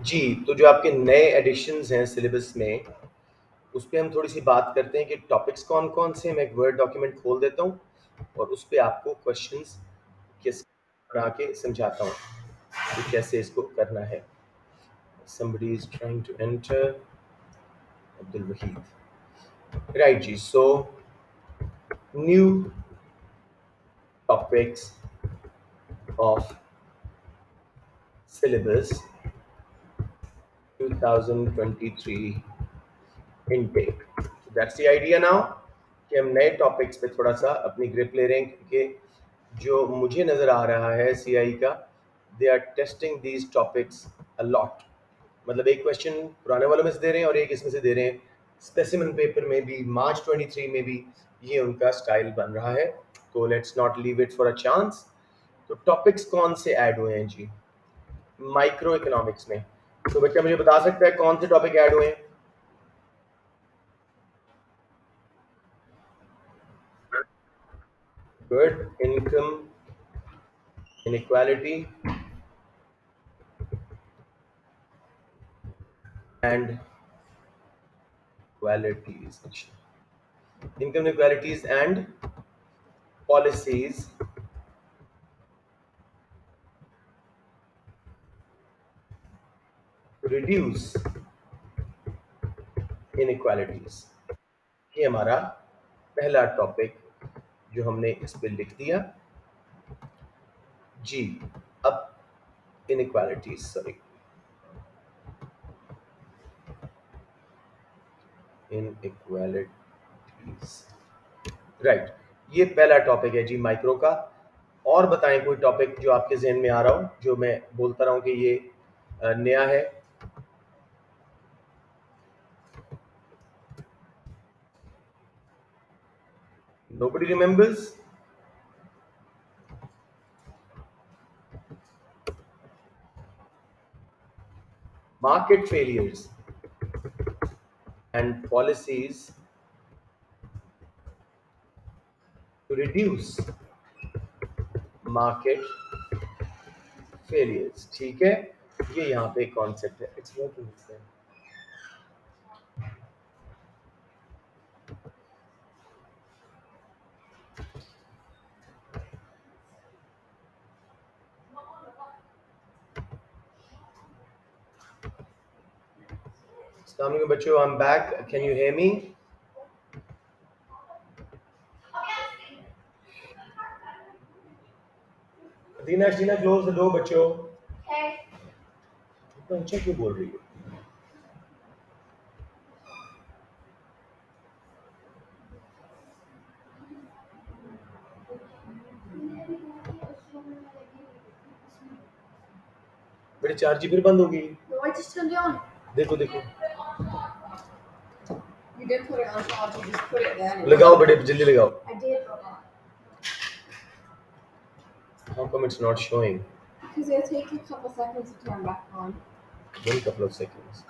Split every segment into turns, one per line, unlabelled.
जी, तो जो आपके नए एडिशंस हैं सिलेबस में, उस पे हम थोड़ी-सी बात करते हैं कि टॉपिक्स कौन-कौन से हैं। मैं एक वर्ड डॉक्यूमेंट खोल देता हूँ और उस पे आपको क्वेश्चंस किस बना के समझाता हूँ कि कैसे इसको करना है। Somebody is trying to enter. Abdul Wahid. Right, ji. So, new topics of syllabus 2023 intake. So that's the idea now कि हम नए टॉपिक्स पे थोड़ा सा अपनी ग्रिप ले रहे हैं क्योंकि जो मुझे नज़र आ रहा है सीआई का, they are testing these topics a lot. मतलब एक क्वेश्चन पुराने वालों में से दे रहे हैं और एक इसमें से दे रहे हैं। स्पेसिमन पेपर में भी मार्च 23 में भी ये उनका स्टाइल बन रहा है। तो let's not leave it for a chance. तो टॉपिक्स कौन से ऐड हुए हैं जी माइक्रो इकोनॉमिक्स में? तो बच्चा मुझे बता सकता है कौन से टॉपिक ऐड हुए हैं? Good, income inequality and qualities. Income inequalities and policies to reduce inequalities. ये हमारा पहला टॉपिक जो हमने इस पे लिख दिया जी। अब inequalities, सॉरी, inequalities, राइट। ये पहला टॉपिक है जी माइक्रो का। और बताएं कोई टॉपिक जो आपके जहन में आ रहा हो, जो मैं बोलता रहा हूं कि ये नया है। Nobody remembers? Market failures and policies to reduce market failures। ठीक है, ये यहाँ पे कॉन्सेप्ट है। It's working. अस्सलाम वालेकुम बच्चों, I am back. Can you hear me? Dina Sheena close the door बच्चों। इतना ऊंचा क्यों बोल रही हो? मेरी चार्ज फिर बंद होगी। देखो देखो, लगाओ बेटे, जल्दी लगाओ। How come it's not showing? Because it'll take a couple seconds to turn back on. One couple of seconds.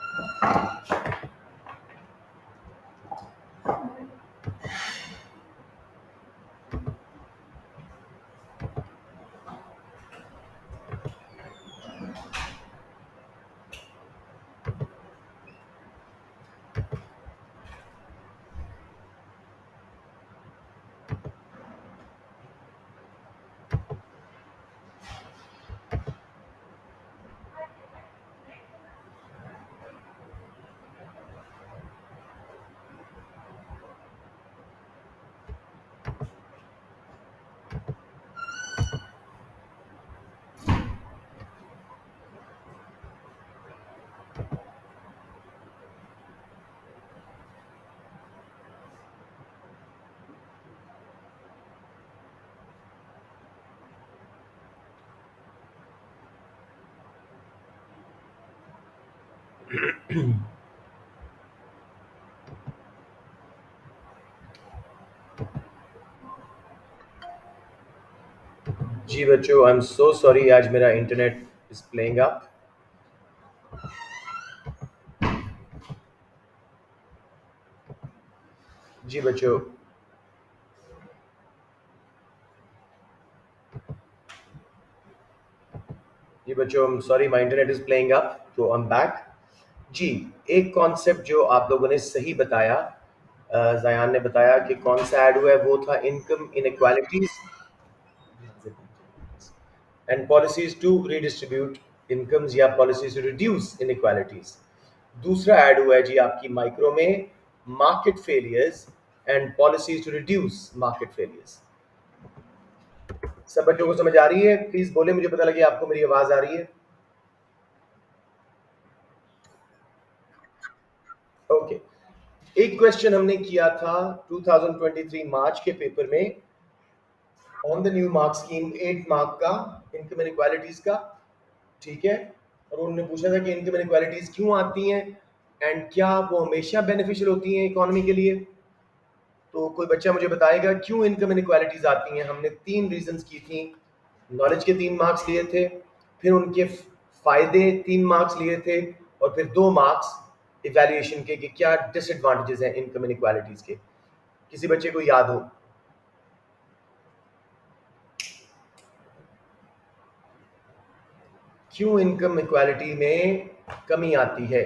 जी बच्चों, आई एम सो सॉरी, आज मेरा इंटरनेट इज प्लेइंग अप। जी बच्चों, जी बच्चों, sorry my internet is playing up, तो I am back. जी, एक concept जो आप लोगों ने सही बताया, ज़यान ने बताया कि कौन सा ऐड हुआ है, वो था income inequalities and policies to redistribute incomes या पॉलिसीज टू रिड्यूस इनइक्वालिटीज। दूसरा ऐड हुआ है जी आपकी माइक्रो में, market failures and policies to reduce market failures. सब बच्चों को समझ आ रही है? प्लीज बोले, मुझे पता लगे आपको मेरी आवाज आ रही है। ओके। एक क्वेश्चन हमने किया था 2023 मार्च के पेपर में on the new mark scheme, 8 mark का, इनकम इनइक्वालिटीज का। ठीक है, और उन्होंने पूछा था कि इनकम इनइक्वालिटीज क्यों आती हैं एंड क्या वो हमेशा बेनिफिशियल होती हैं इकोनॉमी के लिए। तो कोई बच्चा मुझे बताएगा क्यों इनकम इनइक्वालिटीज आती हैं। हमने 3 रीजंस की थी। नॉलेज के 3 मार्क्स लिए थे, फिर उनके फायदे 3 मार्क्स लिए थे, और फिर 2 मार्क्स इवैल्यूएशन के कि क्या डिसएडवांटेजेस हैं इनकम इनइक्वालिटीज के। किसी बच्चे को याद हो? क्यों इनकम इक्वालिटी में कमी आती है?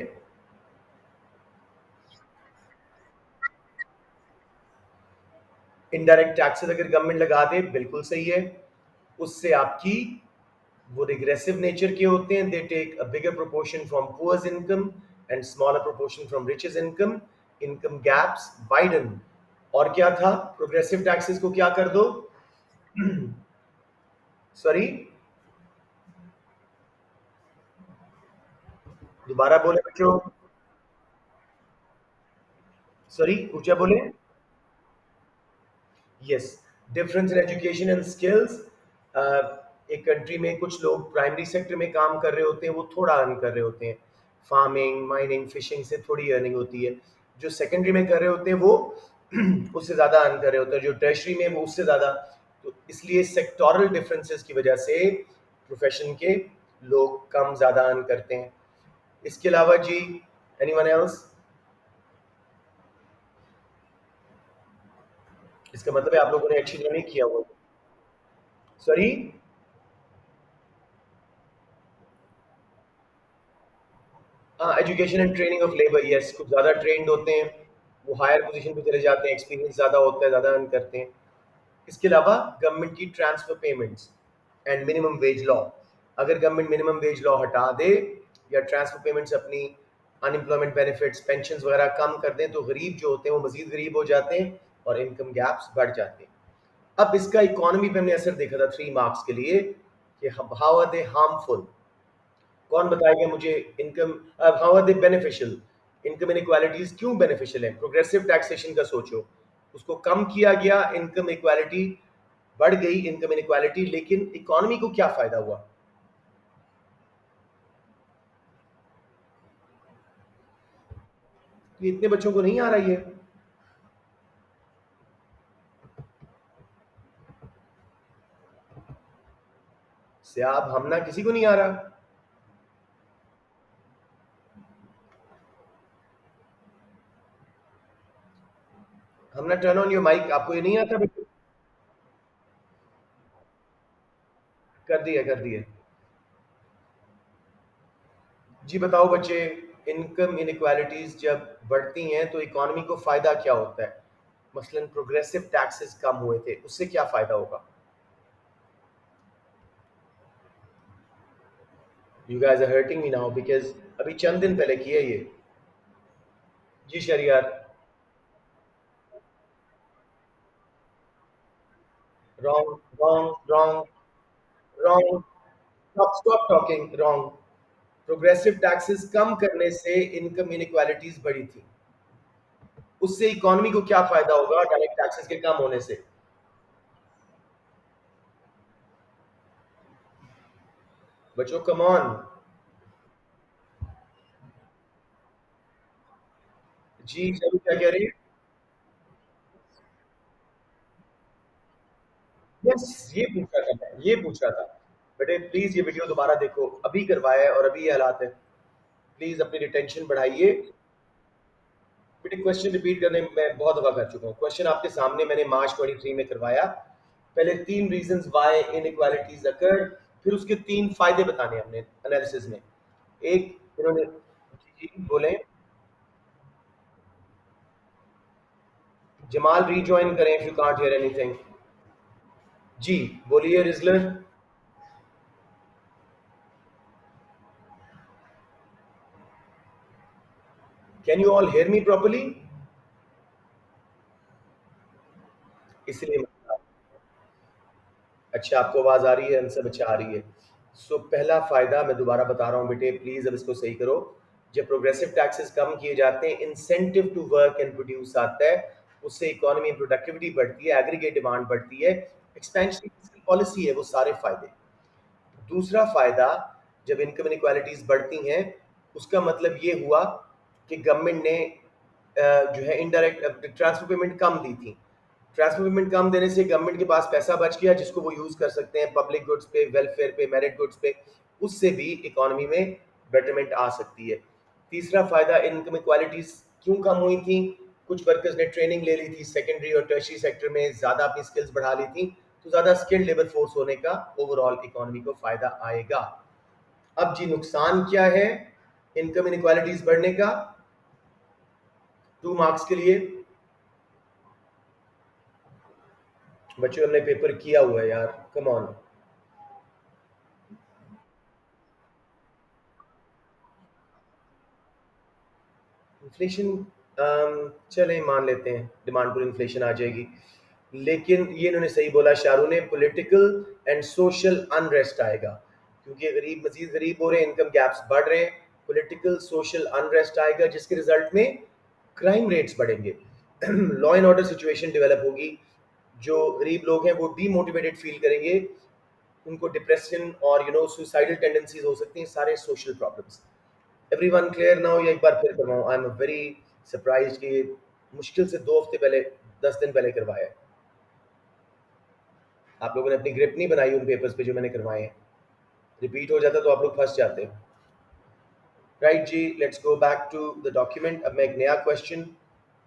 इनडायरेक्ट टैक्सेस अगर गवर्नमेंट लगा दे, बिल्कुल सही है। उससे आपकी वो रिग्रेसिव नेचर के होते हैं, they take a bigger proportion from poor's income and smaller proportion from riches income, income gaps widen. और क्या था, प्रोग्रेसिव टैक्सेस को क्या कर दो? सॉरी, दोबारा बोले बच्चों, सॉरी ऊंचा बोले। Yes, difference in education and skills. एक कंट्री में कुछ लोग प्राइमरी सेक्टर में काम कर रहे होते हैं, वो थोड़ा अर्न कर रहे होते हैं, फार्मिंग माइनिंग फिशिंग से थोड़ी अर्निंग होती है। जो सेकेंडरी में कर रहे होते हैं वो उससे ज़्यादा अर्न कर रहे होते हैं, जो टर्शरी में वो उससे ज़्यादा। तो इसलिए सेक्टोरल डिफरेंसेस की वजह से प्रोफेशन के लोग कम ज़्यादा अर्न करते हैं। इसके अलावा जी, एनीवन एल्स? इसका मतलब है आप लोगों ने अच्छी तरह नहीं किया वो। सॉरी, हाँ, education and training of labour, yes, कुछ ज़्यादा ट्रेंड होते हैं, वो हायर पोजीशन पे चले जाते हैं, एक्सपीरियंस ज़्यादा होता है, ज़्यादा अर्न करते हैं। इसके अलावा गवर्नमेंट की transfer payments and minimum wage law. अगर गवर्नमेंट मिनिमम वेज लॉ हटा दे या ट्रांसफर पेमेंट्स अपनी अनएम्प्लॉयमेंट बेनिफिट्स पेंशन वगैरह कम कर दें, तो गरीब जो होते हैं वो मजीद गरीब हो जाते हैं और इनकम गैप्स बढ़ जाते हैं। अब इसका इकोनॉमी पे हमने असर देखा था 3 मार्क्स के लिए कि हाउ आर दे हार्मफुल। कौन बताएगा मुझे? Income, how are they beneficial? Income inequalities क्यों बेनिफिशियल है? प्रोग्रेसिव टैक्सेशन का सोचो, उसको कम किया गया, इनकम इक्वालिटी बढ़ गई, इनकम इनइक्वालिटी, लेकिन इकोनॉमी को क्या फायदा हुआ? ये इतने बच्चों को नहीं आ रही है। सियाब हमना किसी को नहीं आ रहा। हमना टर्न ऑन योर माइक, आपको ये नहीं आता बेटा? कर दिया, कर दिया। जी बताओ बच्चे, इनकम इनइक्वालिटीज जब बढ़ती हैं तो इकोनॉमी को फायदा क्या होता है? मसलन प्रोग्रेसिव टैक्सेस कम हुए थे, उससे क्या फायदा होगा? You guys are hurting me now because अभी चंद दिन पहले किया ये। जी शरियत। Wrong, wrong, wrong, wrong. Stop, stop talking, wrong. Progressive taxes कम करने से इनकम इनइक्वालिटीज बढ़ी थी। उससे इकोनॉमी को क्या फायदा होगा डायरेक्ट टैक्सेस के कम होने से? बच्चों कम ऑन। जी सर क्या कह रही है? यस, ये पूछ रहा था मैं, ये पूछ रहा था। बेटे प्लीज ये वीडियो दोबारा देखो, अभी करवाया है और अभी ये हालात है। प्लीज अपनी रिटेंशन बढ़ाइए। बेटे क्वेश्चन रिपीट करने में मैं बहुत दफा कर चुका हूँ। क्वेश्चन आपके सामने मैंने मार्च 23 में करवाया। पहले 3 रीजंस व्हाई इनइक्वालिटीज अकर, फिर उसके तीन फायदे बताने हमने एनालिसिस में। एक इन्होंने, जी जी बोले। जमाल रीजॉइन करें if you can't hear anything. जी बोलिए रिजलर। Can you all hear me properly? इसलिए अच्छा आपको आवाज आ रही है, हमसे अच्छा आ रही है। सो पहला फायदा मैं दोबारा बता रहा हूँ बेटे, प्लीज अब इसको सही करो। जब प्रोग्रेसिव टैक्सेस कम किए जाते हैं, incentive to work and produce आता है, उससे इकोनॉमी में प्रोडक्टिविटी बढ़ती है, एग्रीगेट डिमांड बढ़ती है, एक्सपेंशन पॉलिसी है, वो सारे फायदे। दूसरा फायदा, जब इनकम इनक्वालिटीज बढ़ती हैं, उसका मतलब ये हुआ कि गवर्नमेंट ने जो है इनडायरेक्ट ट्रांसफर पेमेंट कम दी थी। ट्रांसफर पेमेंट कम देने से गवर्नमेंट के पास पैसा बच गया, जिसको वो यूज कर सकते हैं पब्लिक गुड्स पे, वेलफेयर पे, मेरिट गुड्स पे। उससे भी इकोनॉमी में बेटरमेंट आ सकती है। तीसरा फायदा, इनकम इक्वालिटीज क्यों कम हुई थी? कुछ वर्कर्स ने ट्रेनिंग ले ली थी सेकेंडरी और टर्शियरी सेक्टर में, ज्यादा अपनी स्किल्स बढ़ा ली थी, तो ज्यादा स्किल्ड लेबर फोर्स होने का ओवरऑल इकोनॉमी को फायदा आएगा। अब जी नुकसान क्या है इनकम इनक्वालिटीज बढ़ने का? 2 मार्क्स के लिए बच्चों, हमने पेपर किया हुआ है यार, कम ऑन। इन्फ्लेशन, चलें मान लेते हैं डिमांड पर इन्फ्लेशन आ जाएगी, लेकिन ये इन्होंने सही बोला शाहरुख ने, पॉलिटिकल एंड सोशल अनरेस्ट आएगा, क्योंकि गरीब मजीद गरीब हो रहे हैं, इनकम गैप्स बढ़ रहे हैं, पॉलिटिकल सोशल अनरेस्ट आएगा, जिसके रिजल्ट में क्राइम रेट्स बढ़ेंगे, law and order situation develop होगी, जो गरीब लोग हैं वो डीमोटिवेटेड फील करेंगे, उनको डिप्रेशन और सुसाइडल टेंडेंसीज हो सकती हैं, सारे social problems. Everyone clear now, या एक बार फिर करवाऊं? आई एम वेरी सरप्राइज कि मुश्किल से 2 हफ्ते पहले, 10 दिन पहले करवाया है। आप लोगों ने अपनी ग्रिप नहीं बनाई उन पेपर्स पे जो मैंने करवाए हैं। रिपीट हो जाता तो आप लोग फंस जाते। राइट जी, let's go back to the document. अब मैं एक नया क्वेश्चन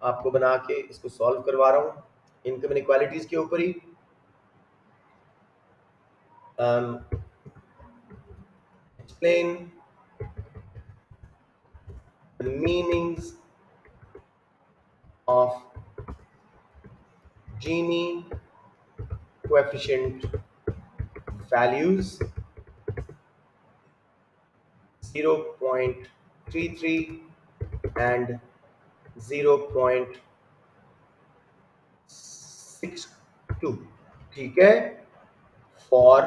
आपको बना के इसको सॉल्व करवा रहा हूँ इनकम इनक्वालिटीज के ऊपर ही। Explain the meanings of Gini coefficient values 0.33 and 0.62, ठीक है, फॉर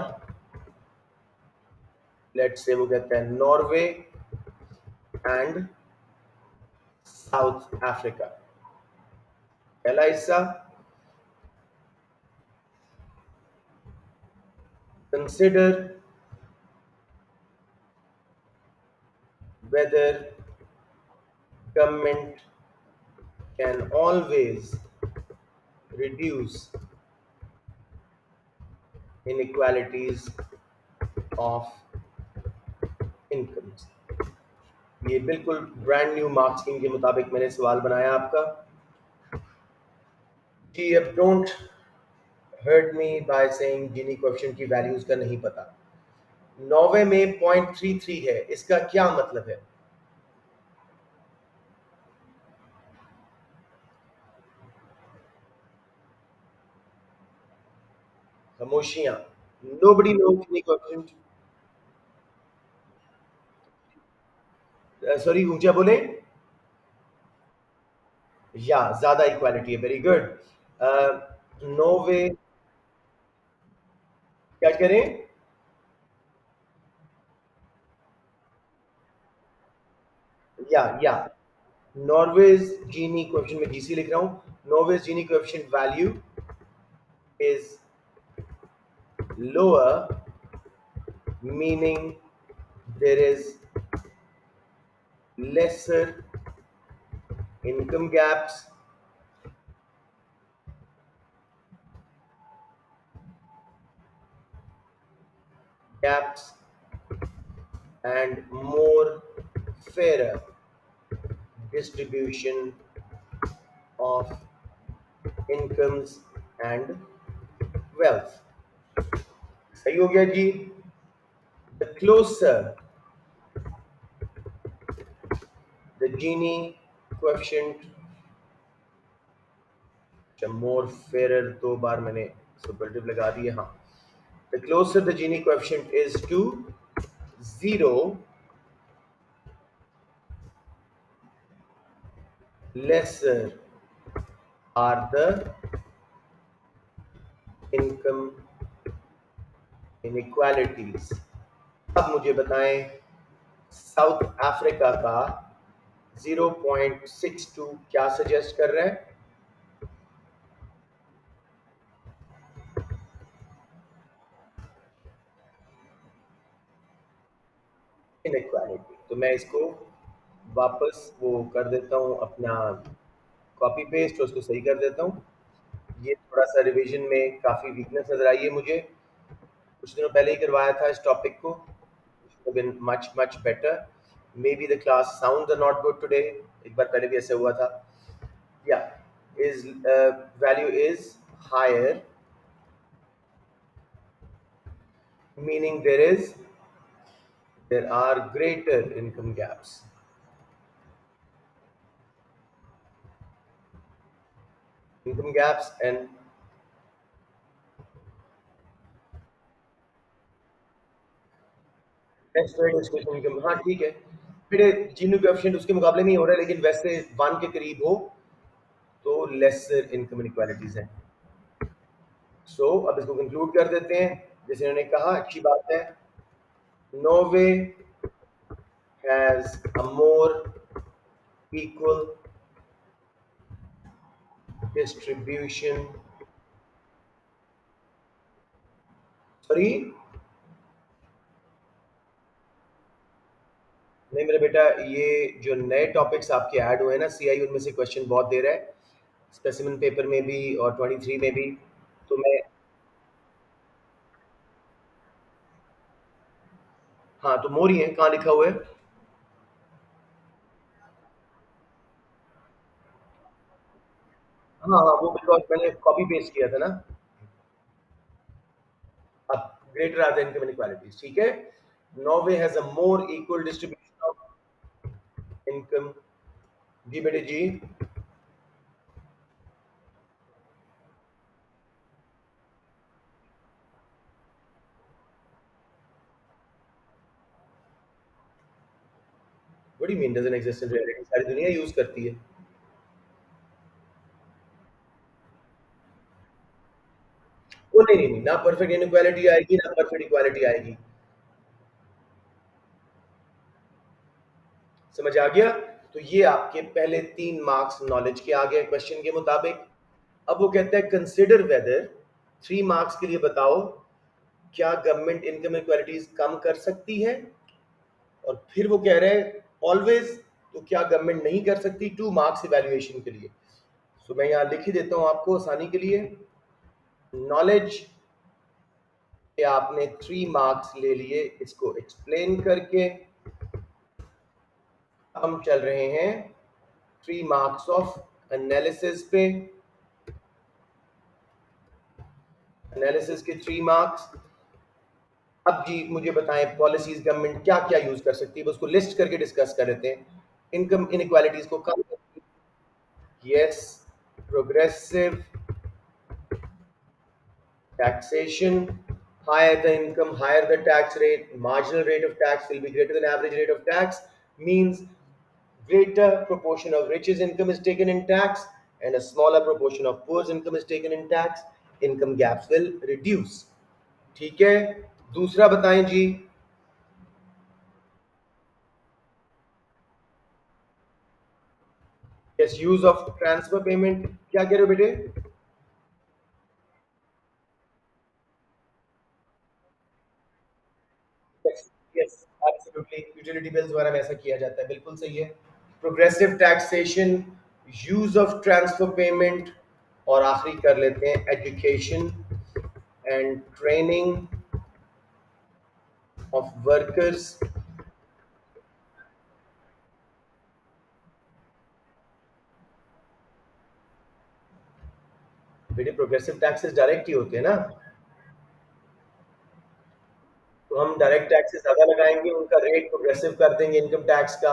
लेट्स से वो कहते हैं नॉर्वे एंड साउथ अफ्रीका। पहला हिस्सा, consider whether government can always reduce inequalities of incomes। ये बिल्कुल ब्रांड न्यू मार्क स्कीम के मुताबिक मैंने सवाल बनाया आपका कि अब don't hurt me by saying Gini coefficient की वैल्यूज का नहीं पता। नॉर्वे में 0.33 है, इसका क्या मतलब है? खामोशियां, नोबडी नोज जीनी कोएफिशिएंट। सॉरी, ऊंचा बोले। या ज्यादा इक्वालिटी है, वेरी गुड। नॉर्वे, क्या करें? या नॉर्वेज जीनी कोएफिशिएंट में जीसी लिख रहा हूं। Norway's Gini coefficient value is lower, meaning there is lesser income gaps and more fairer distribution of incomes and wealth। सही हो गया जी? closer the Gini coefficient, more fairer, दो बार मैंने सुपरलेटिव लगा दिए, हाँ, the closer the Gini coefficient is to 0, lesser are the income inequalities. अब मुझे बताएं साउथ अफ्रीका का 0.62 क्या सजेस्ट कर रहे हैं? इनइक्वालिटी। तो मैं इसको वापस वो कर देता हूँ, अपना कॉपी पेस्ट और उसको सही कर देता हूँ। ये थोड़ा सा रिवीजन में काफ़ी वीकनेस नज़र आई है मुझे, कुछ दिनों पहले ही करवाया था इस टॉपिक को, been much much better. May be the class sounds are not good today, एक बार पहले भी ऐसा हुआ था। या is value is higher, meaning there are greater income gaps. Income gaps and next rate is question income, हाँ ठीक है, फिर जीनो कोएफिशिएंट उसके मुकाबले नहीं हो रहा है, लेकिन वैसे 1 के करीब हो तो लेसर इनकम इनइक्वालिटीज है। सो अब इसको कंक्लूड कर देते हैं, जैसे उन्होंने कहा, अच्छी बात है। Norway has a more equal distribution, sorry नहीं मेरा बेटा, ये जो नए टॉपिक्स आपके ऐड हुए हैं ना, सीआई उनमें से क्वेश्चन बहुत दे रहा है, स्पेसिमेन पेपर में भी और 23 में भी। तो मैं, हाँ तो मोर ही है, कहाँ लिखा हुआ है? हाँ हाँ, वो बिकॉज मैंने कॉपी पेस्ट किया था ना। अब greater are the income inequalities, ठीक है। Norway has a more equal distribution of income. जी बेटे जी। What do you mean doesn't exist in reality? सारी दुनिया यूज करती है। वो नहीं नहीं नहीं, ना परफेक्ट इनइक्वालिटी आएगी ना परफेक्ट इक्वालिटी आएगी। समझ आ गया? तो ये आपके पहले 3 मार्क्स नॉलेज के आ गए क्वेश्चन के मुताबिक। अब वो कहता है कंसिडर वेदर, 3 मार्क्स के लिए बताओ, क्या गवर्नमेंट इनकम इक्वालिटीज कम कर सकती है? और फिर वो कह रहे हैं ऑलवेज, तो क्या गवर्नमेंट नहीं कर सकती? 2 मार्क्स इवैल्यूएशन के लिए। तो मैं यहाँ लिख ही देता हूँ आपको आसानी के लिए। नॉलेज के आपने 3 मार्क्स ले लिए इसको एक्सप्लेन करके। हम चल रहे हैं 3 मार्क्स ऑफ एनालिसिस पे। एनालिसिस के 3 मार्क्स। अब जी मुझे बताएं पॉलिसीज गवर्नमेंट क्या क्या यूज कर सकती है, उसको लिस्ट करके डिस्कस कर लेते हैं। इनकम इनइक्वालिटीज को कम, yes, progressive taxation. Higher the income, higher the tax rate. Marginal rate of tax will be greater than average rate of tax, means greater proportion of rich's income is taken in tax and a smaller proportion of poor's income is taken in tax. Income gaps will reduce. ठीक है, दूसरा बताएं जी। Yes, use of transfer payment, क्या कह रहे हो बेटे? Yes yes, absolutely, utility bills वगैरह में ऐसा किया जाता है, बिल्कुल सही है। Progressive taxation, use of transfer payment, और आखिरी कर लेते हैं education and training of workers. बेटे प्रोग्रेसिव टैक्सेस डायरेक्ट ही होते हैं ना। तो हम डायरेक्ट टैक्सेस ज़्यादा लगाएंगे, उनका रेट प्रोग्रेसिव कर देंगे इनकम टैक्स का,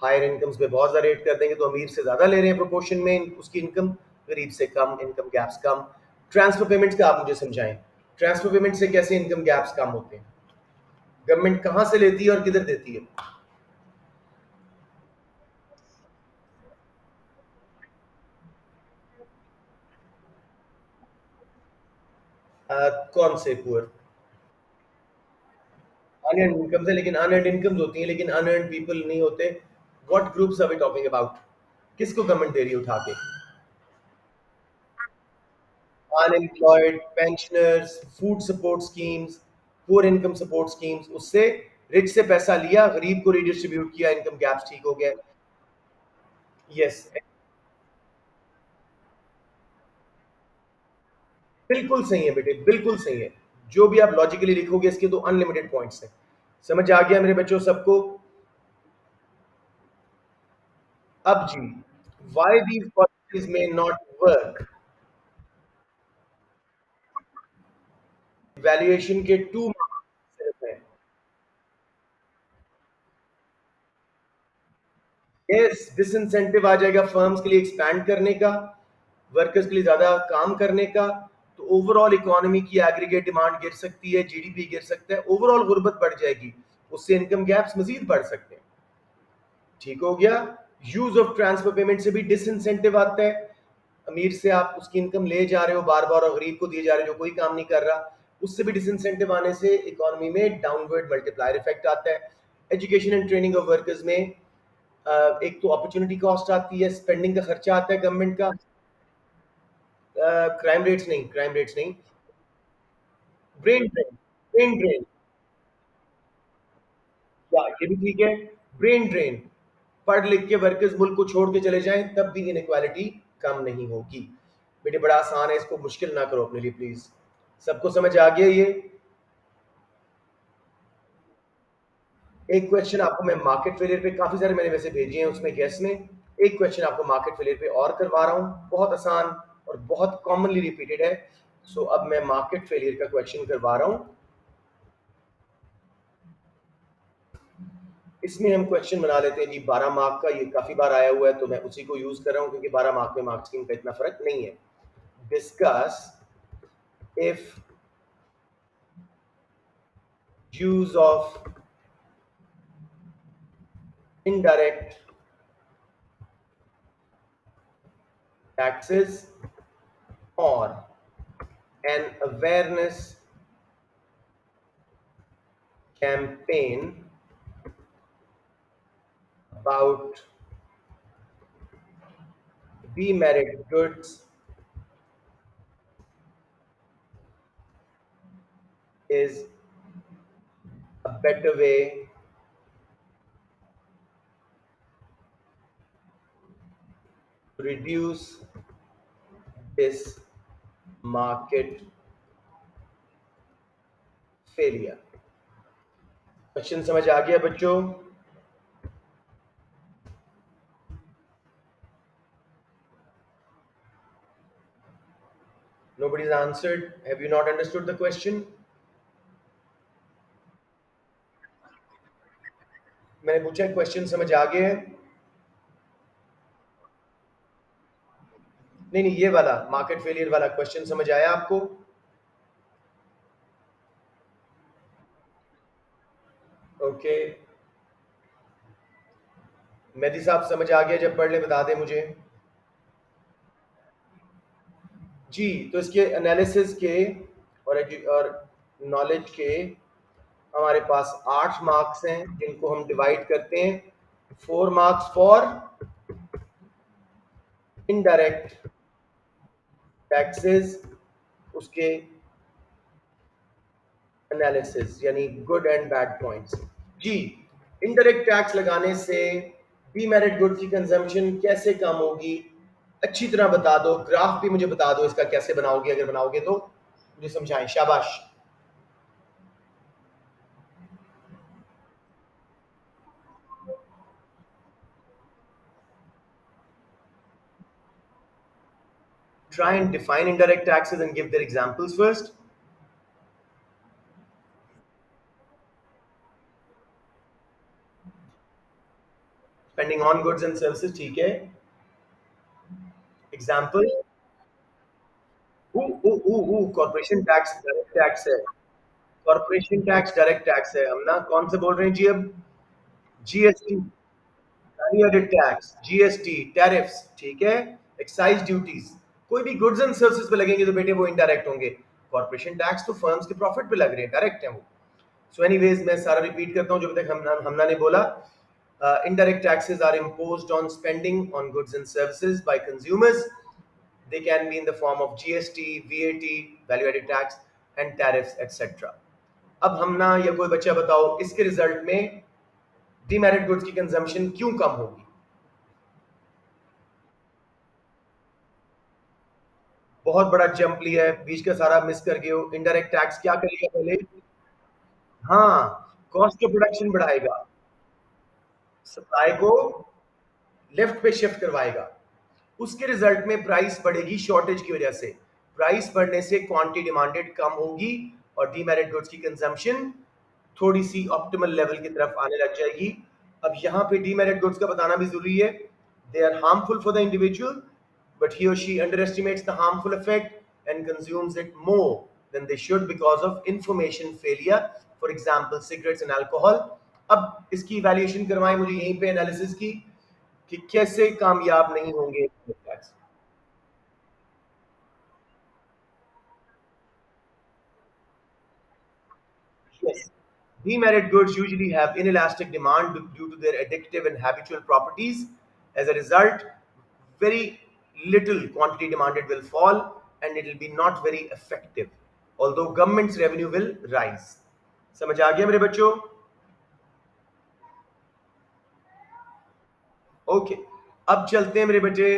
हायर इनकम्स पे बहुत ज़्यादा रेट कर देंगे, तो अमीर से ज़्यादा ले रहे हैं प्रोपोर्शन में उसकी इनकम, गरीब से कम, इनकम गैप्स कम। ट्रांसफर पेमेंट्स का आप मुझे समझाएं, ट्रांसफर पेमेंट से कैसे इनकम गैप्स कम होते हैं, गवर्नमेंट कहाँ से लेती है और किधर देती है? कौन से पुअर? अनअर्नड इनकम से, लेकिन अनअर्नड इनकम्स होती हैं, लेकिन अनअर्नड पीपल नहीं होते। What groups are we talking about? किसको गवर्नमेंट दे रही है उठा के? Unemployed, pensioners, food support schemes, poor income support schemes, उससे रिच से पैसा लिया, गरीब को रिडिस्ट्रीब्यूट किया, इनकम गैप्स ठीक हो गया। यस, बिल्कुल सही है बेटे, बिल्कुल सही है। जो भी आप लॉजिकली लिखोगे इसके तो अनलिमिटेड पॉइंट्स हैं। समझ आ गया मेरे बच्चों सबको? अब जी, व्हाई दीज पॉलिसीज में नॉट वर्क? वैल्यूएशन के टू सिर्फ हैं। यस, डिसइंसेंटिव आ जाएगा फर्म्स के लिए एक्सपैंड करने का, वर्कर्स के लिए ज्यादा काम करने का, तो ओवरऑल इकोनॉमी की एग्रीगेट डिमांड गिर सकती है, जीडीपी गिर सकता है, ओवरऑल गुर्बत बढ़ जाएगी, उससे इनकम गैप्स मजीद बढ़ सकते हैं। ठीक हो गया? यूज ऑफ ट्रांसफर पेमेंट से भी डिसइंसेंटिव आता है, अमीर से आप उसकी इनकम ले जा रहे हो बार बार और गरीब को दिए जा रहे हो जो कोई काम नहीं कर रहा, उससे भी डिसइंसेंटिव आने से इकोनॉमी में डाउनवर्ड मल्टीप्लायर इफेक्ट आता है। Education and training of workers में एक तो अपॉर्चुनिटी कॉस्ट आती है, स्पेंडिंग का खर्चा आता है गवर्नमेंट का। क्राइम रेट्स नहीं, क्राइम रेट्स नहीं, ब्रेन ड्रेन, ब्रेन ड्रेन, या ये भी ठीक है, ब्रेन ड्रेन। पढ़ लिख के वर्कर्स मुल्क को छोड़ के चले जाएं तब भी इनक्वालिटी कम नहीं होगी। बेटे बड़ा आसान है, इसको मुश्किल ना करो अपने लिए प्लीज। सबको समझ आ गया ये? एक क्वेश्चन आपको मैं मार्केट फेलियर पे, काफी सारे मैंने वैसे भेजे हैं उसमें गेस में, एक क्वेश्चन आपको मार्केट फेलियर पे और करवा रहा हूँ, बहुत आसान और बहुत कॉमनली रिपीटेड है। सो अब मैं मार्केट फेलियर का क्वेश्चन करवा रहा हूँ। इसमें हम क्वेश्चन बना लेते हैं जी 12 मार्क का, ये काफी बार आया हुआ है तो मैं उसी को यूज कर रहा हूँ क्योंकि 12 मार्क में मार्क्स का इतना फर्क नहीं है। Discuss if use of indirect taxes or an awareness campaign about demerit goods is a better way to reduce this market failure। Question समझ आ गया बच्चों? Nobody's answered. Have you not understood the question? मैंने पूछा question समझ आ गया है? नहीं नहीं, ये वाला मार्केट फेलियर वाला क्वेश्चन समझ आया आपको? ओके, मेहदी साहब समझ आ गया? जब पढ़ ले बता दे मुझे। जी, तो इसके एनालिसिस के और नॉलेज के हमारे पास 8 मार्क्स हैं जिनको हम डिवाइड करते हैं। 4 मार्क्स फॉर इनडायरेक्ट टैक्सेस, उसके एनालिसिस यानी गुड एंड बैड पॉइंट्स। जी, इनडायरेक्ट टैक्स लगाने से डीमेरिट गुड की कंजम्पशन कैसे कम होगी, अच्छी तरह बता दो, ग्राफ भी मुझे बता दो इसका कैसे बनाओगे, अगर बनाओगे तो मुझे समझाएं, शाबाश। Try and define indirect taxes and give their examples first. Spending on goods and services, ठीक है। Example, corporation tax direct tax है। कॉर्पोरेशन टैक्स डायरेक्ट टैक्स है, हम ना कौन से बोल रहे हैं जी अब? GST, value added tax, GST, tariffs, ठीक है। एक्साइज ड्यूटीज, कोई भी गुड्स एंड सर्विसेज पे लगेंगे तो बेटे वो इनडायरेक्ट होंगे। कॉर्पोरेशन टैक्स तो फर्म्स के प्रॉफिट पे लग रहे हैं, डायरेक्ट है वो। सो एनीवेज मैं सारा रिपीट करता हूँ जो अभी तक हमना ने बोला। Indirect taxes are imposed on spending on goods and services by consumers. They can be in the form of GST, VAT, value added tax and tariffs etc. अब हम ना, या कोई बच्चा बताओ इसके रिजल्ट में डीमेरिट गुड्स की कंजम्पशन क्यों कम होगी? बहुत बड़ा जंप लिया है, बीच का सारा मिस कर गए हो। इनडायरेक्ट टैक्स क्या करेगा पहले? हाँ, कॉस्ट ऑफ प्रोडक्शन बढ़ाएगा, सप्लाई को लेफ्ट पे शिफ्ट करवाएगा। उसके रिजल्ट में प्राइस बढ़ेगी शॉर्टेज की वजह से। प्राइस बढ़ने से क्वांटिटी डिमांडेड कम होगी और डीमेरिट गुड्स की कंजम्पशन थोड़ी सी ऑप्टिमल लेवल की तरफ आने लग जाएगी। अब यहाँ पे डीमेरिट गुड्स का बताना भी जरूरी है। They are harmful for the individual, but he or she underestimates the harmful effect and consumes it more than they should because of information failure. For example, cigarettes and alcohol. अब इसकी evaluation करवाएं मुझे यहीं पे analysis की कि कैसे कामयाब नहीं होंगे tax. Yes. Demerit goods usually have inelastic demand due to their addictive and habitual properties. As a result, very little quantity demanded will fall and it will be not very effective. Although government's revenue will rise. समझ आ गया मेरे बच्चों? Okay, अब चलते हैं मेरे बच्चे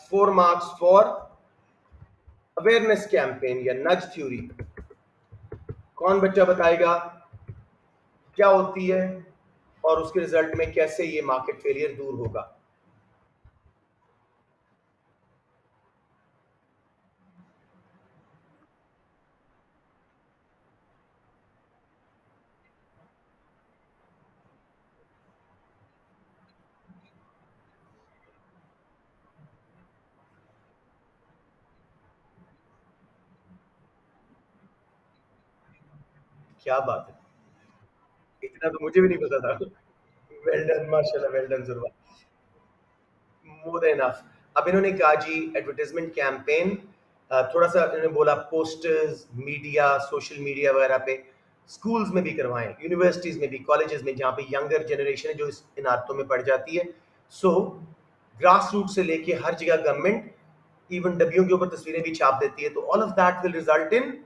4 marks for awareness campaign या नज थ्योरी। कौन बच्चा बताएगा क्या होती है और उसके रिजल्ट में कैसे ये मार्केट फेलियर दूर होगा? क्या बात है, इतना तो मुझे भी नहीं पता था। वेल डन, माशाल्लाह, वेल डन जुर्वा, मोर देन इनफ। अब इन्होंने कहा जी एडवर्टाइजमेंट कैंपेन, थोड़ा सा इन्होंने बोला पोस्टर्स, मीडिया, सोशल मीडिया वगैरह पे, स्कूल्स में भी करवाएं, यूनिवर्सिटीज में भी, कॉलेजेस में जहाँ पे यंगर जनरेशन है जो इन आदतों में पड़ जाती है। सो ग्रास रूट से लेके हर जगह गवर्नमेंट इवन डब्बियों के ऊपर तस्वीरें भी छाप देती है, तो all of that will result in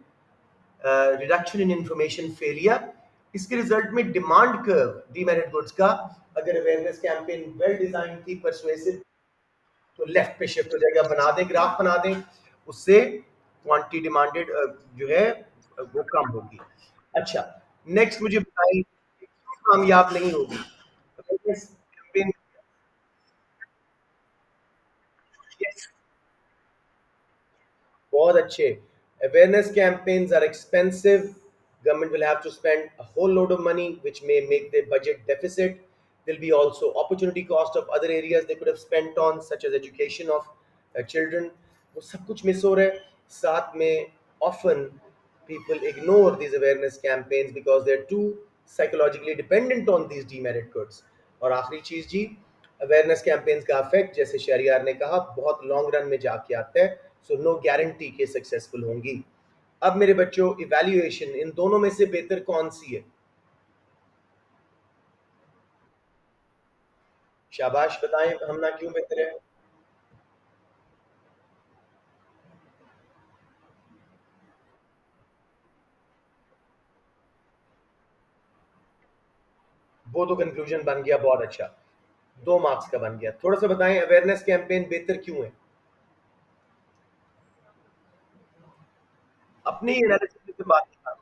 reduction in information failure. इसके रिजल्ट में डिमांड कर्व डीमेरिट गुड्स का, अगर अवेयरनेस कैंपेन वेल डिजाइन थी, परसुएसिव, तो लेफ्ट पे शिफ्ट हो जाएगा। बना दें, ग्राफ बना दें, उससे क्वांटिटी डिमांडेड जो है वो कम होगी। अच्छा, नेक्स्ट मुझे बताइए कामयाब नहीं होगी अवेयरनेस कैंपेन? यस, बहुत अच्छे। Awareness campaigns are expensive. Government will have to spend a whole load of money, which may make their budget deficit. There'll be also opportunity cost of other areas they could have spent on, such as education of children. वो सब कुछ miss हो रहा है। साथ में often people ignore these awareness campaigns because they're too psychologically dependent on these demerit goods. और आखिरी चीज जी, अवेयरनेस कैंपेन्स का इफेक्ट जैसे शहरियार ने कहा बहुत लॉन्ग रन में जाके आता है। सो नो गारंटी के सक्सेसफुल होंगी। अब मेरे बच्चों, इवैल्यूएशन इन दोनों में से बेहतर कौन सी है? शाबाश, बताएं हम ना क्यों बेहतर है? वो तो कंक्लूजन बन गया, बहुत अच्छा, 2 मार्क्स का बन गया। थोड़ा सा बताएं अवेयरनेस कैंपेन बेहतर क्यों है? अपनी एनालिसिस से बात कर।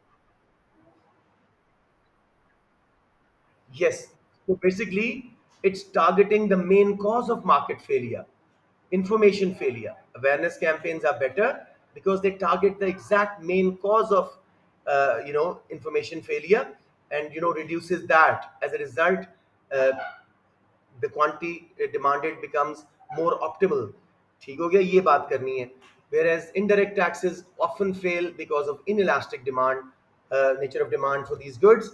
Yes. So basically, it's targeting the main cause of market failure, information failure. Awareness campaigns are better because they target the exact main cause of, information failure, and reduces that. As a result, uh, the quantity demanded becomes more optimal. ठीक हो गया, ये बात करनी है। whereas indirect taxes often fail because of inelastic demand, nature of demand for these goods.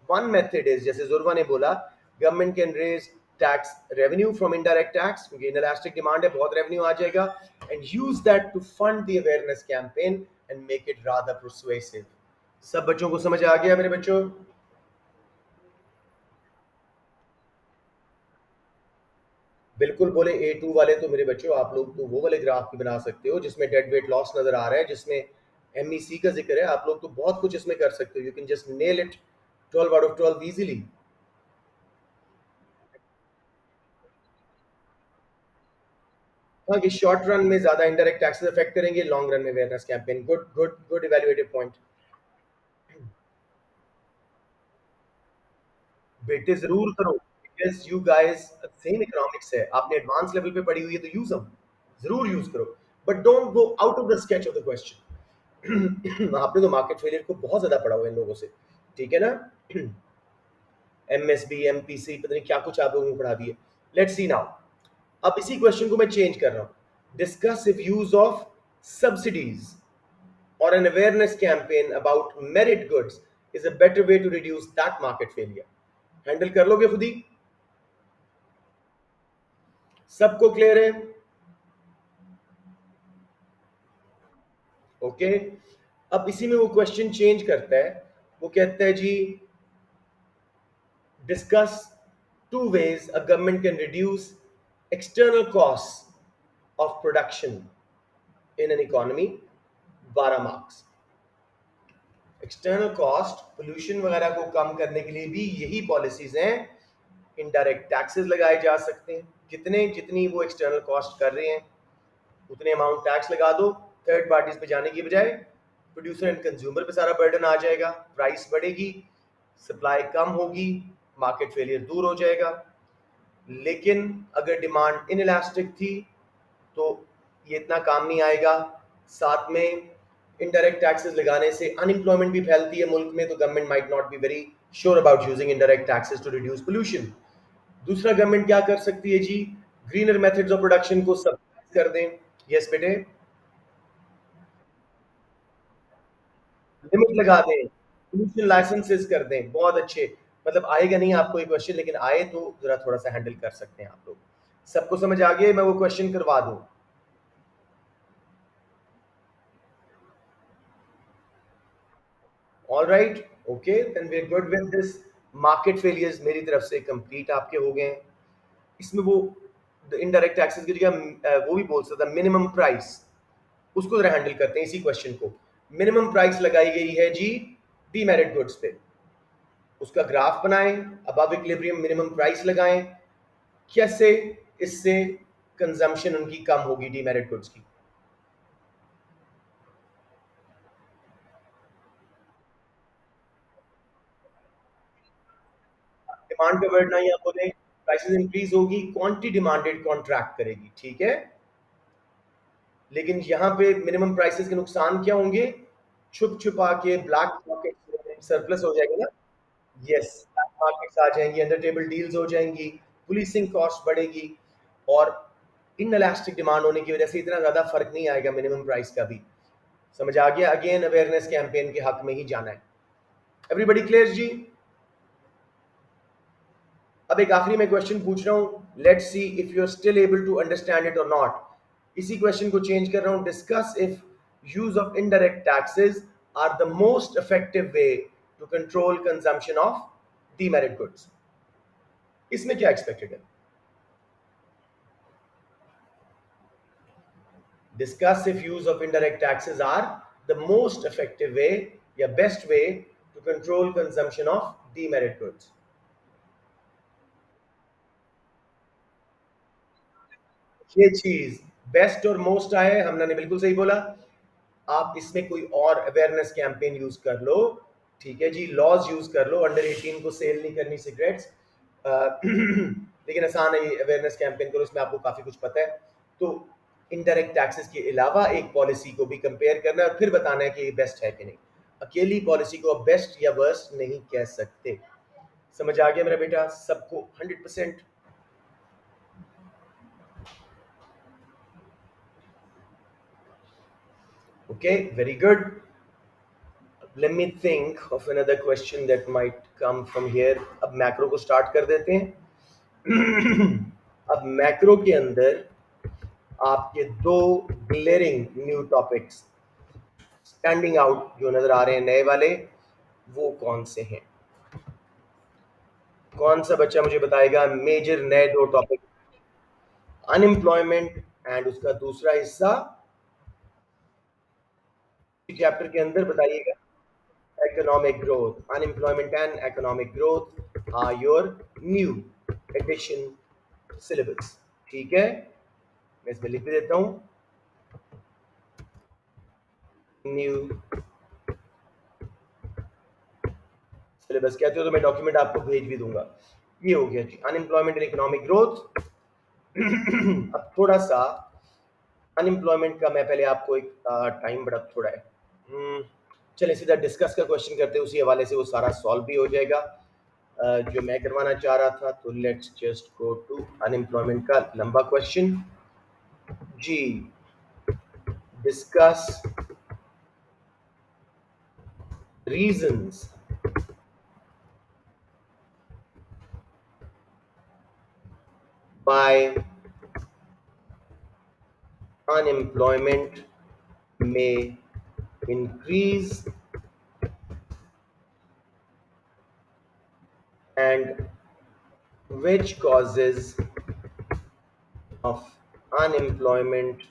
One method is, जैसे जुर्वा ने बोला, government can raise tax revenue from indirect tax क्योंकि inelastic demand है, बहुत revenue आ जाएगा, and use that to fund the awareness campaign and make it rather persuasive. सब बच्चों को समझ आ गया मेरे बच्चों? बिल्कुल बोले। A2 वाले तो मेरे बच्चों आप लोग तो वो वाले ग्राफ भी बना सकते हो जिसमें डेड वेट लॉस नजर आ रहा है, जिसमें MEC का जिक्र है। आप लोग तो बहुत कुछ इसमें कर सकते हो। You can just nail it 12 out of 12 easily. हाँ कि शॉर्ट रन में ज्यादा इंडायरेक्ट टैक्सेस अफेक्ट करेंगे, लॉन्ग रन में awareness campaign. Good good good evaluative point. बेटे जरूर करो, because you guys same economics है, आपने एडवांस लेवल पे पढ़ी हुई है, तो यूज them, जरूर यूज करो। But don't go out of the sketch of the question. आपने तो मार्केट फेलियर को बहुत ज्यादा पढ़ा हुआ है इन लोगों से, ठीक है ना? MSB MPC पता नहीं क्या कुछ आप लोगों को पढ़ा दिए। Let's see now. अब इसी क्वेश्चन को मैं चेंज कर रहा हूं। Discuss if use of subsidies or an awareness campaign about merit goods is a better way to reduce that market failure. Handle कर लोगे खुद ही? सबको क्लियर है? ओके। अब इसी में वो क्वेश्चन चेंज करता है। वो कहता है जी, discuss two ways a government can reduce external cost of production in an economy. 12 marks. External cost, pollution वगैरह को कम करने के लिए भी यही पॉलिसीज हैं। इनडायरेक्ट टैक्सेस लगाए जा सकते हैं, कितने, जितनी वो एक्सटर्नल कॉस्ट कर रहे हैं उतने अमाउंट टैक्स लगा दो। थर्ड पार्टीज पे जाने की बजाय प्रोड्यूसर एंड कंज्यूमर पे सारा बर्डन आ जाएगा, प्राइस बढ़ेगी, सप्लाई कम होगी, मार्केट फेलियर दूर हो जाएगा। लेकिन अगर डिमांड इनइलास्टिक थी तो ये इतना काम नहीं आएगा। साथ में इनडायरेक्ट टैक्सेस लगाने से अनएम्प्लॉयमेंट भी फैलती है मुल्क में, तो government might not be very sure about using indirect taxes to reduce pollution. दूसरा गवर्नमेंट क्या कर सकती है जी, ग्रीनर मेथड्स ऑफ प्रोडक्शन को सब्सिडाइज कर दें। यस बेटे, लिमिट लगा दें, पोल्यूशन लाइसेंसेस कर दें। बहुत अच्छे। मतलब आएगा नहीं आपको ये क्वेश्चन, लेकिन आए तो जरा थोड़ा सा हैंडल कर सकते हैं आप लोग। सबको समझ आ गया? मैं वो क्वेश्चन करवा दूं? All right, okay, then we are good with this. Market failures मेरी तरफ से कंप्लीट आपके हो गए हैं। इसमें वो इनडायरेक्ट टैक्सेस की जगह वो भी बोल सकता मिनिमम प्राइस, उसको जरा हैंडल करते हैं इसी क्वेश्चन को। मिनिमम प्राइस लगाई गई है जी डीमेरिट गुड्स पे, उसका ग्राफ बनाएं, अबव इक्विलिब्रियम मिनिमम प्राइस लगाएं। कैसे इससे कंजम्पशन उनकी कम होगी डीमेरिट गुड्स की? डिमांड का वर्ड ना यहाँ बोले, प्राइसेस इंक्रीज होगी, क्वांटिटी डिमांडेड कॉन्ट्रैक्ट करेगी, ठीक है। लेकिन यहाँ पे मिनिमम प्राइसेस के नुकसान क्या होंगे? छुप छुपा के ब्लैक मार्केट सरप्लस हो जाएगा ना। यस, ब्लैक मार्केट्स आ जाएंगी, अंडर टेबल डील्स हो जाएंगी, पुलिसिंग कॉस्ट बढ़ेगी, और इनएलास्टिक डिमांड होने की वजह से इतना ज्यादा फर्क नहीं आएगा मिनिमम प्राइस का भी। समझ आ गया? अगेन अवेयरनेस कैंपेन के हक में ही जाना है। एवरीबडी क्लियर जी? अब एक आखिरी मैं क्वेश्चन पूछ रहा हूं, let's see if you are still able to understand it और नॉट। इसी क्वेश्चन को चेंज कर रहा हूं। Discuss if use of indirect taxes are the most effective way to control consumption of demerit goods. इसमें क्या एक्सपेक्टेड है? Discuss if use of indirect taxes are the most effective way या best way to control consumption of demerit goods. ये चीज best और most आए, हमने ने बिल्कुल सही बोला। आप इसमें कोई और अवेयरनेस कैंपेन यूज कर लो, ठीक है जी, लॉज यूज कर लो, अंडर 18 को सेल नहीं करनी सिगरेट्स। लेकिन आसान है, ये अवेयरनेस कैंपेन करो, इसमें आपको काफी कुछ पता है। तो इनडायरेक्ट टैक्सेस के अलावा एक पॉलिसी को भी कंपेयर करना है और फिर बताना है कि ये बेस्ट है कि नहीं। अकेली पॉलिसी को बेस्ट या वर्स्ट नहीं कह सकते। समझ आ गया मेरा बेटा सबको 100%? Okay, very good. Let me think of another question that might come from here. अब मैक्रो को स्टार्ट कर देते हैं. अब मैक्रो के अंदर आपके दो glaring new topics standing out जो नजर आ रहे हैं नए वाले, वो कौन से हैं? कौन सा बच्चा मुझे बताएगा मेजर नए दो टॉपिक? अनएम्प्लॉयमेंट एंड उसका दूसरा हिस्सा चैप्टर के अंदर बताइएगा. economic growth. Unemployment and economic growth are your new addition syllabus. ठीक है, मैं इसमें लिख भी देता हूं. न्यू सिलेबस कहते हो तो मैं डॉक्यूमेंट आपको भेज भी दूंगा. ये हो गया जी अनएम्प्लॉयमेंट एंड इकोनॉमिक ग्रोथ. अब थोड़ा सा अनएम्प्लॉयमेंट का मैं पहले आपको एक टाइम बड़ा थोड़ा है. चलिए सीधा डिस्कस का क्वेश्चन करते हैं, उसी हवाले से वो सारा सॉल्व भी हो जाएगा जो मैं करवाना चाह रहा था. तो let's just go to unemployment का लंबा क्वेश्चन जी. Discuss reasons by unemployment may increase and which causes of unemployment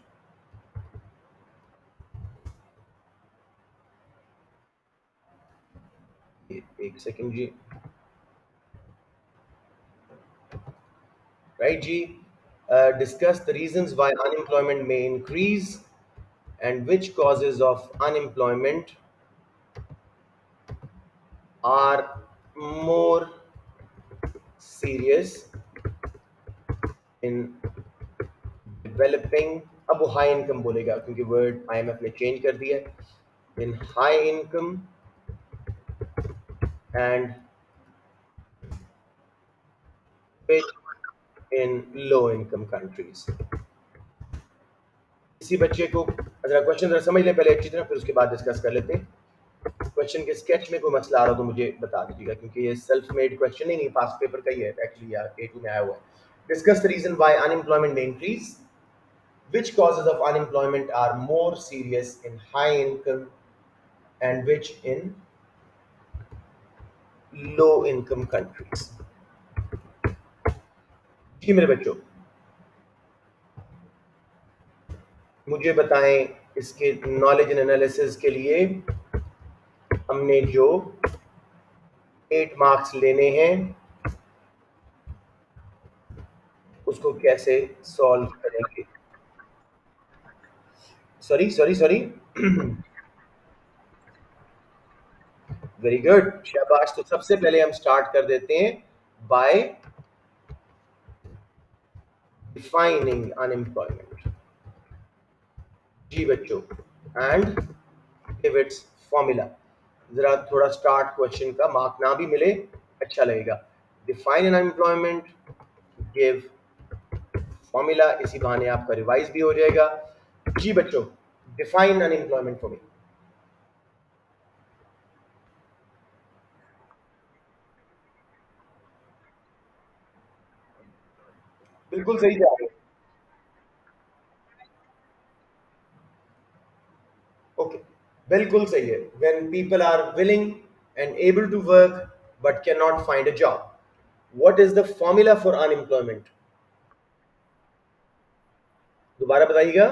एक सेकंड जी. राइट जी. Discuss the reasons why unemployment may increase and which causes of unemployment are more serious in developing. अब वो high income बोलेगा क्योंकि word IMF ने change कर दिया है. इन high income and in low income countries. इसी बच्चे को अगर क्वेश्चन जरा समझ लें पहले अच्छी तरह, फिर उसके बाद डिस्कस कर लेते हैं. क्वेश्चन के स्केच में कोई मसला आ रहा हो तो मुझे बता दीजिएगा क्योंकि ये सेल्फ मेड क्वेश्चन ही नहीं, पास पेपर का ही है एक्चुअली यार, A2 में आया हुआ है. Discuss the reason why unemployment में increase, which causes of unemployment are more serious in high income and which in low income countries. जी मेरे बच्चों, मुझे बताएं इसके नॉलेज एंड एनालिसिस के लिए हमने जो 8 मार्क्स लेने हैं उसको कैसे सॉल्व करेंगे. Sorry sorry sorry. Very good, शाबाश. तो सबसे पहले हम स्टार्ट कर देते हैं बाय डिफाइनिंग अनएम्प्लॉयमेंट. जी बच्चों, एंड गिव इट्स फॉर्मूला. जरा थोड़ा स्टार्ट क्वेश्चन का मार्क ना भी मिले अच्छा लगेगा. Define unemployment, give formula. इसी बहाने आपका रिवाइज भी हो जाएगा. जी बच्चों, डिफाइन अनएम्प्लॉयमेंट फॉर मी. बिल्कुल सही जा रहे हैं. ओके, बिल्कुल सही है. When people are willing and able to work but can not find a job, what is the formula for unemployment? दोबारा बताइएगा.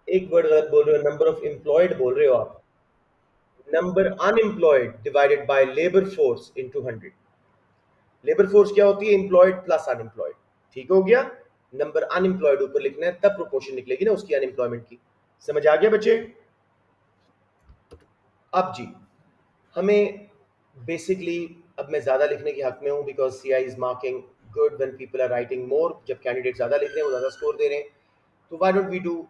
एक वर्ड गलत बोल रहे हो, नंबर ऑफ एम्प्लॉयड बोल रहे हो आप. Number unemployed divided by labour force into 100. Labour force क्या होती है? Employed plus unemployed. ठीक हो गया. नंबर अनएम्प्लॉयड ऊपर लिखना है, तब प्रोपोर्शन निकलेगी ना उसकी अनएम्प्लॉयमेंट की. समझ आ गया बच्चे? अब जी, हमें बेसिकली, अब मैं ज्यादा लिखने के हक में हूं because CI is marking good when people are writing more. जब कैंडिडेट ज्यादा लिख रहे हैं, वो ज्यादा स्कोर दे रहे हैं, तो व्हाई डोंट वी डू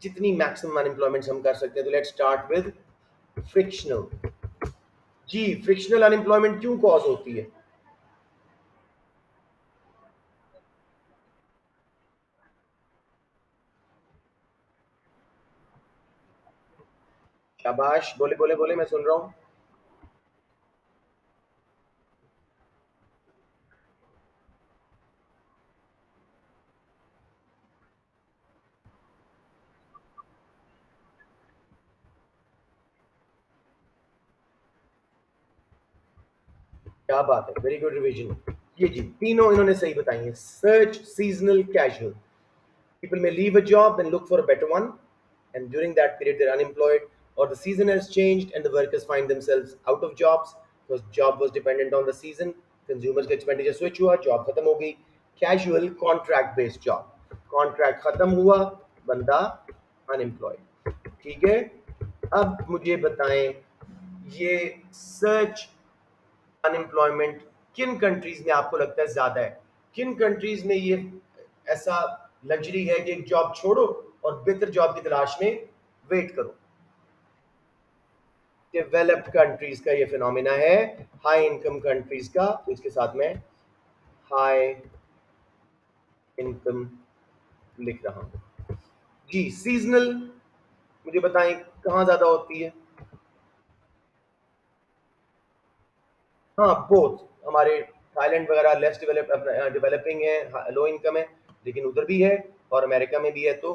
जितनी मैक्सिमम अनएम्प्लॉयमेंट हम कर सकते हैं. तो लेट्स स्टार्ट विद फ्रिक्शनल. जी, फ्रिक्शनल अनएम्प्लॉयमेंट क्यों कॉज होती है? शाबाश, बोले बोले बोले, मैं सुन रहा हूँ। क्या बात है, वेरी गुड रिवीजन। ये जी तीनों इन्होंने सही बताई हैं। Search seasonal casual, people may leave a job and look for a better one, and during that period they're unemployed, or the season has changed and the workers find themselves out of jobs because job was dependent on the season, consumers का expenditure switch हुआ, job खत्म हो गई। Casual contract based job, contract खत्म हुआ, बंदा unemployed। ठीक है, अब मुझे बताएं ये सर्च अनएम्प्लॉयमेंट किन कंट्रीज में आपको लगता है ज्यादा है? किन कंट्रीज में ये ऐसा लग्जरी है कि एक जॉब छोड़ो और बेहतर जॉब की तलाश में वेट करो? डेवलप्ड कंट्रीज का ये फिनोमिना है, हाई इनकम कंट्रीज का। तो इसके साथ में हाई इनकम लिख रहा हूं जी। सीजनल मुझे बताएं कहाँ ज्यादा होती है? हाँ, बोथ। हमारे थाईलैंड वगैरह लेस डेवलपिंग है, लो इनकम है, लेकिन उधर भी है और अमेरिका में भी है। तो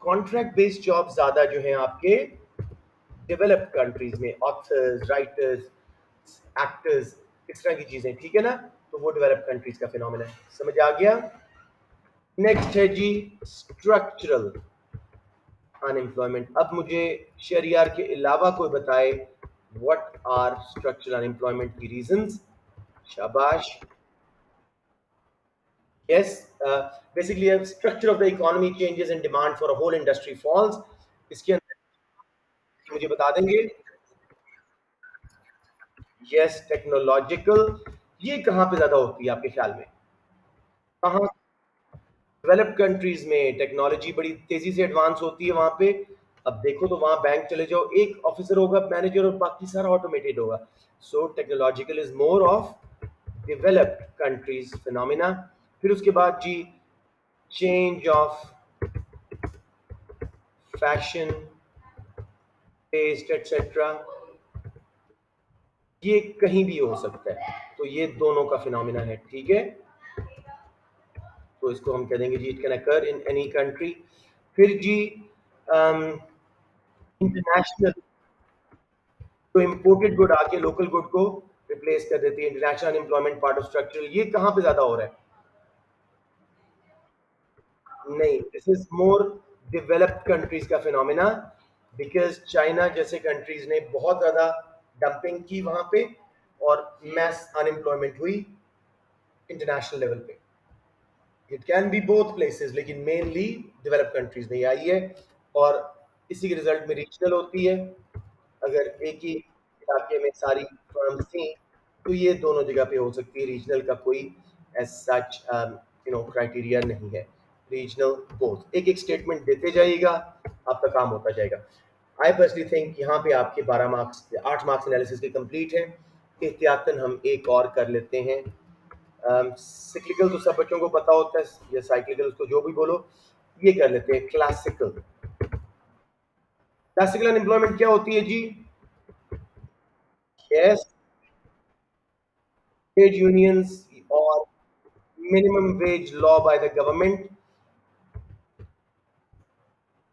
कॉन्ट्रैक्ट बेस्ड जॉब ज्यादा जो है आपके डेवलप्ड कंट्रीज में, ऑथर्स, राइटर्स, एक्टर्स, इस तरह की चीजें, ठीक है ना? तो वो डेवलप्ड कंट्रीज का फिनोमेना है। समझ आ गया? नेक्स्ट है जी स्ट्रक्चरल अनएम्प्लॉयमेंट। अब मुझे शहरियार के अलावा कोई बताए व्हाट आर स्ट्रक्चरल अनएम्प्लॉयमेंट की रीजंस। शाबाश। Yes, basically a structure of the economy changes and demand for a whole industry falls। इसके अंदर मुझे बता देंगे? Yes, technological. ये कहाँ पे ज्यादा होती है आपके ख्याल में? कहाँ? डेवलप्ड कंट्रीज में टेक्नोलॉजी बड़ी तेजी से एडवांस होती है वहां पे। अब देखो तो वहां बैंक चले जाओ, एक ऑफिसर होगा, मैनेजर, और बाकी सारा ऑटोमेटेड होगा। So technological is more of developed countries phenomena. फिर उसके बाद जी change of fashion, taste etcetera, ये कहीं भी हो सकता है। तो ये दोनों का फिनोमिना है, ठीक है? तो इसको हम कह देंगे जी it can occur in any country. फिर जी इंटरनेशनल, तो इम्पोर्टेड गुड आके लोकल गुड को रिप्लेस कर देती है। International unemployment part of structural, ये कहाँ पे ज्यादा हो रहा है? नहीं, this is more developed countries का फिनोमिना, बिकॉज चाइना जैसे कंट्रीज ने बहुत ज्यादा डंपिंग की वहां पे और मैस अनएम्प्लॉयमेंट हुई इंटरनेशनल लेवल पे। It can be both places, लेकिन मेनली डेवलप्ड कंट्रीज में आई है। और इसी के रिजल्ट में रीजनल होती है। अगर एक ही इलाके में सारी फर्म्स थी तो ये दोनों जगह पे हो सकती है। रीजनल का कोई एज सच क्राइटेरिया नहीं है। रीजनल बोथ, एक एक स्टेटमेंट देते जाइएगा, आपका काम होता जाएगा। आई पर्सनली थिंक यहाँ पे आपके 12 मार्क्स, 8 मार्क्स एनालिसिस के कंप्लीट हैं। एहतियातन हम एक और कर लेते हैं। सिक्लिकल तो सब बच्चों को पता होता है, या साइक्लिकल, उसको जो भी बोलो। ये कर लेते हैं क्लासिकल। क्लासिकल अनएम्प्लॉयमेंट क्या होती है जी? यस, ट्रेड यूनियंस और minimum wage law by the government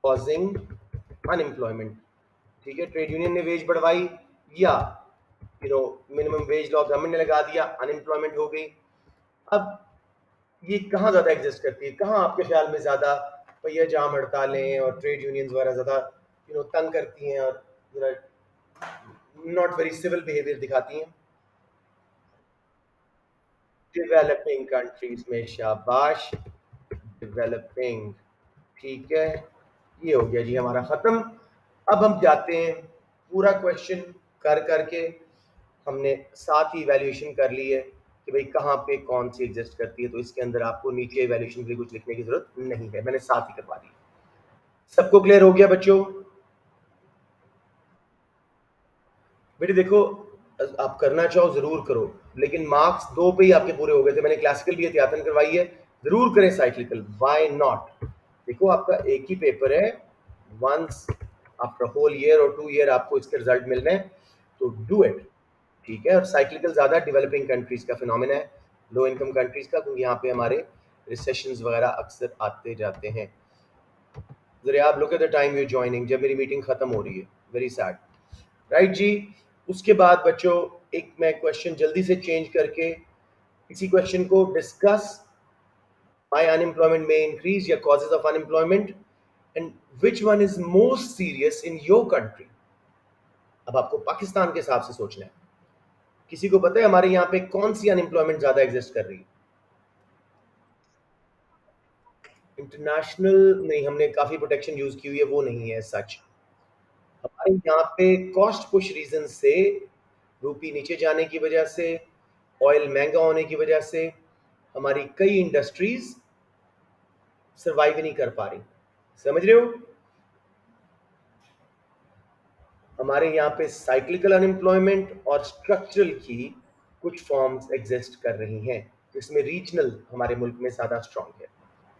causing unemployment. ठीक है, ट्रेड यूनियन ने वेज बढ़वाई, या मिनिमम वेज लॉ गवर्नमेंट ने लगा दिया, अनएम्प्लॉयमेंट हो गई। अब ये कहाँ ज्यादा एग्जिस्ट करती है? कहाँ आपके ख्याल में ज्यादा पहिया जाम हड़तालें और ट्रेड यूनियंस वगैरह ज्यादा तंग करती हैं और नॉट वेरी सिविल बिहेवियर दिखाती हैं? डेवलपिंग कंट्रीज में। शाबाश, डेवलपिंग। ठीक है, ये हो गया जी हमारा खत्म। अब हम जाते हैं पूरा क्वेश्चन कर करके। हमने साथ ही इवैल्यूएशन कर ली है कि भाई कहाँ पे कौन सी एग्जिस्ट करती है। तो इसके अंदर आपको नीचे इवैल्यूएशन के लिए कुछ लिखने की जरूरत नहीं है, मैंने साथ ही करवा दी। सबको क्लियर हो गया बच्चों? बेटे देखो, आप करना चाहो जरूर करो, लेकिन मार्क्स 2 पे ही आपके पूरे हो गए थे। मैंने क्लासिकल भी एहतियातन करवाई है, जरूर करें साइक्लिकल, व्हाई नॉट? देखो आपका एक ही पेपर है, वंस आफ्टर होल ईयर और 2 ईयर आपको इसके रिजल्ट मिल रहे हैं, तो डू इट। ठीक है, और साइक्लिकल ज़्यादा डेवलपिंग कंट्रीज का फिनोमिना है, लो इनकम कंट्रीज का, क्योंकि यहाँ पे हमारे रिसेशंस वगैरह अक्सर आते जाते हैं। जरा आप look at the time you joining, जब मेरी मीटिंग खत्म हो रही है, वेरी सैड। राइट जी। उसके बाद बच्चों एक मैं क्वेश्चन जल्दी से चेंज करके इसी क्वेश्चन को discuss, why unemployment may increase या causes of unemployment and which one is most serious in your country। अब आपको पाकिस्तान के हिसाब से सोचना है। किसी को पता है हमारे यहाँ पे कौन सी अनएम्प्लॉयमेंट ज्यादा एग्जिस्ट कर रही है? इंटरनेशनल नहीं, हमने काफी प्रोटेक्शन यूज की हुई है, वो नहीं है सच। हमारे यहाँ पे कॉस्ट पुश रीजन से, रूपी नीचे जाने की वजह से, ऑयल महंगा होने की वजह से, हमारी कई इंडस्ट्रीज सर्वाइव नहीं कर पा रही। समझ रहे हो? हमारे यहाँ पे साइक्लिकल अनएम्प्लॉयमेंट और स्ट्रक्चरल की कुछ फॉर्म्स एग्जिस्ट कर रही हैं, जिसमें रीजनल हमारे मुल्क में ज़्यादा स्ट्रांग है,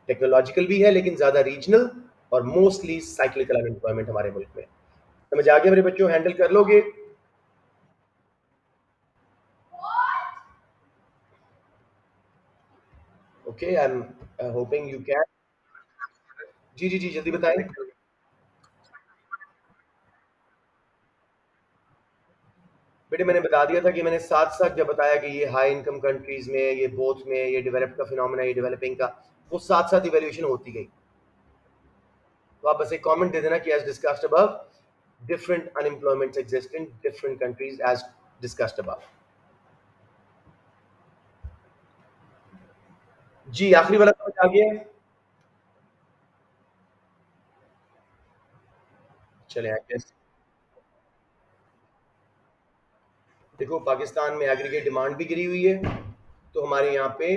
टेक्नोलॉजिकल भी है लेकिन ज़्यादा रीजनल, और मोस्टली साइक्लिकल अनएम्प्लॉयमेंट हमारे मुल्क में। समझ आ गया मेरे बच्चों? हैंडल कर लोगे? Okay, I am hoping you can. जी जी जी, जल्दी बताएं। बेटे मैंने बता दिया था कि मैंने साथ साथ जब बताया कि ये हाई इनकम कंट्रीज में, ये बोथ में, ये डेवलप्ड का फिनोमेना, ये डेवलपिंग का, वो साथ साथ इवैल्यूएशन होती गई। तो आप बस एक कमेंट दे देना कि as discussed above, different unemployments exist in different countries as discussed above। जी, आखिरी वाला समझ आ गया? चले आई गेस। देखो पाकिस्तान में एग्रीगेट डिमांड भी गिरी हुई है, तो हमारे यहाँ पे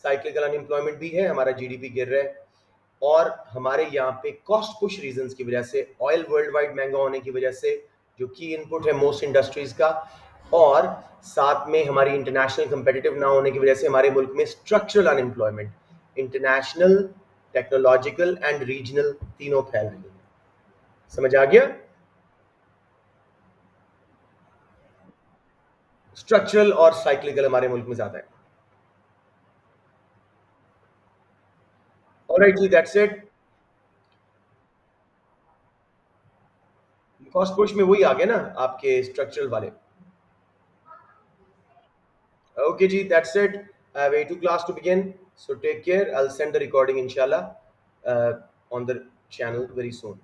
साइक्लिकल अनएम्प्लॉयमेंट भी है, हमारा जीडीपी गिर रहा है, और हमारे यहाँ पे कॉस्ट पुश रीजंस की वजह से, ऑयल वर्ल्ड वाइड महंगा होने की वजह से, जो की इनपुट है मोस्ट इंडस्ट्रीज का, और साथ में हमारी इंटरनेशनल कंपेटिटिव ना होने की वजह से हमारे मुल्क में structural unemployment, international, technological and regional, तीनों फैल रही है। समझ आ गया? स्ट्रक्चरल और साइक्लिकल हमारे मुल्क में ज्यादा है। ऑलराइट जी, दैट्स इट। कॉस्ट पुश में वही आ गया ना आपके स्ट्रक्चरल वाले। ओके जी, that's it. I have A2 class to begin, so take care. I'll send the recording inshallah on the channel very soon.